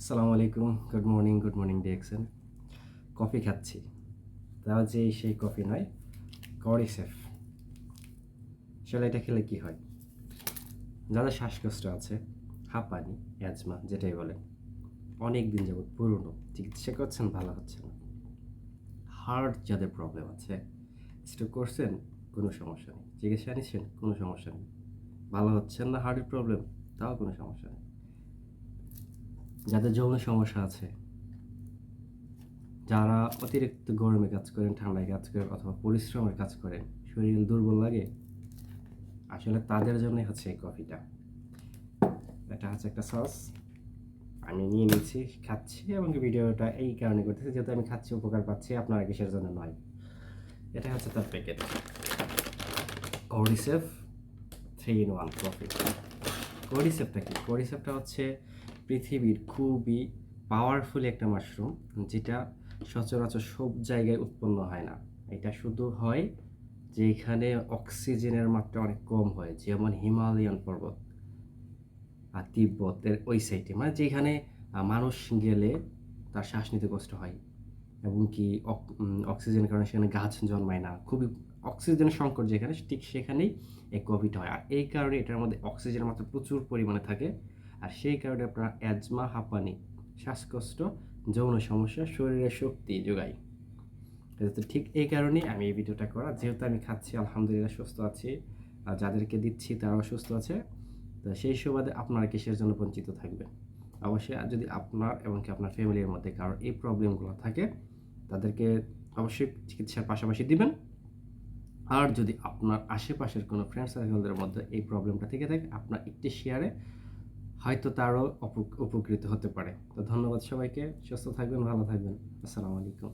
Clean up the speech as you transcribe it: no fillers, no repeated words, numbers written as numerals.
আসসালামু আলাইকুম। Good morning দেখছেন। কফি খাচ্ছি। তাও যে সেই কফি নয়, করিসেফ। আসলে এটা খেলে কি হয়? যাদের শ্বাসকষ্ট আছে, হাঁপানি, অ্যাজমা যেটাই বলেন, অনেক দিন যাবৎ পুরনো, চিকিৎসা করছেন ভালো হচ্ছে না। হার্ট যাদের প্রবলেম আছে, স্ট্রোক করছেন, কোনো সমস্যা নেই। চিকিৎসা নিচ্ছেন, কোনো সমস্যা নেই। ভালো হচ্ছেন না হার্টের প্রবলেম, তাও কোনো সমস্যা নেই। যাদের যৌন সমস্যা আছে, যারা অতিরিক্ত গরমে কাজ করেন, ঠান্ডায় কাজ করেন অথবা পরিশ্রমের কাজ করেন, শরীর দুর্বল লাগে, আসলে তাদের জন্যই হচ্ছে এই কফিটা। এটা হচ্ছে একটা সস, আমি নিয়ে নিচ্ছি, খাচ্ছি এবং ভিডিওটা এই কারণে করতেছি যেহেতু আমি খাচ্ছি, উপকার পাচ্ছি, আপনারা কিসের জন্য নয়। এটা হচ্ছে তার প্যাকেট, করিসেফ 3 in 1 কফি। করিসেফটা কি? করিসেফটা হচ্ছে পৃথিবীর খুবই পাওয়ারফুল একটা মাশরুম, যেটা সচরাচর সব জায়গায় উৎপন্ন হয় না। এটা শুধু হয় যেখানে অক্সিজেনের মাত্রা অনেক কম হয়, যেমন হিমালয়ান পর্বত আর তিব্বতের ওই সাইডে, মানে যেখানে মানুষ গেলে তার শ্বাস নিতে কষ্ট হয়, এবং কি অক্সিজেনের কারণে সেখানে গাছ জন্মায় না, খুবই অক্সিজেনের সংকট যেখানে, ঠিক সেখানেই এই কোভিড হয়। আর এই কারণে এটার মধ্যে অক্সিজেনের মাত্রা প্রচুর পরিমাণে থাকে, আর সেই কারণে আপনার অ্যাজমা, হাঁপানি, শ্বাসকষ্ট, যৌন সমস্যা, শরীরের শক্তি যোগায়। তো ঠিক এই কারণেই আমি এই ভিডিওটা করা, যেহেতু আমি খাচ্ছি, আলহামদুলিল্লাহ সুস্থ আছি, আর যাদেরকে দিচ্ছি তারাও সুস্থ আছে। তো সেই সুবাদে আপনারা কিসের জন্য বঞ্চিত থাকবেন? অবশ্যই যদি আপনার এবং কি আপনার ফ্যামিলির মধ্যে কারোর এই প্রবলেমগুলো থাকে, তাদেরকে অবশ্যই চিকিৎসার পাশাপাশি দিবেন। আর যদি আপনার আশেপাশের কোনো ফ্রেন্ড সার্কেলদের মধ্যে এই প্রবলেমটা থেকে থাকে, আপনার একটি শেয়ারে হয়তো তারও উপকৃত হতে পারে। তো ধন্যবাদ সবাইকে, সুস্থ থাকবেন, ভালো থাকবেন। আসসালামু আলাইকুম।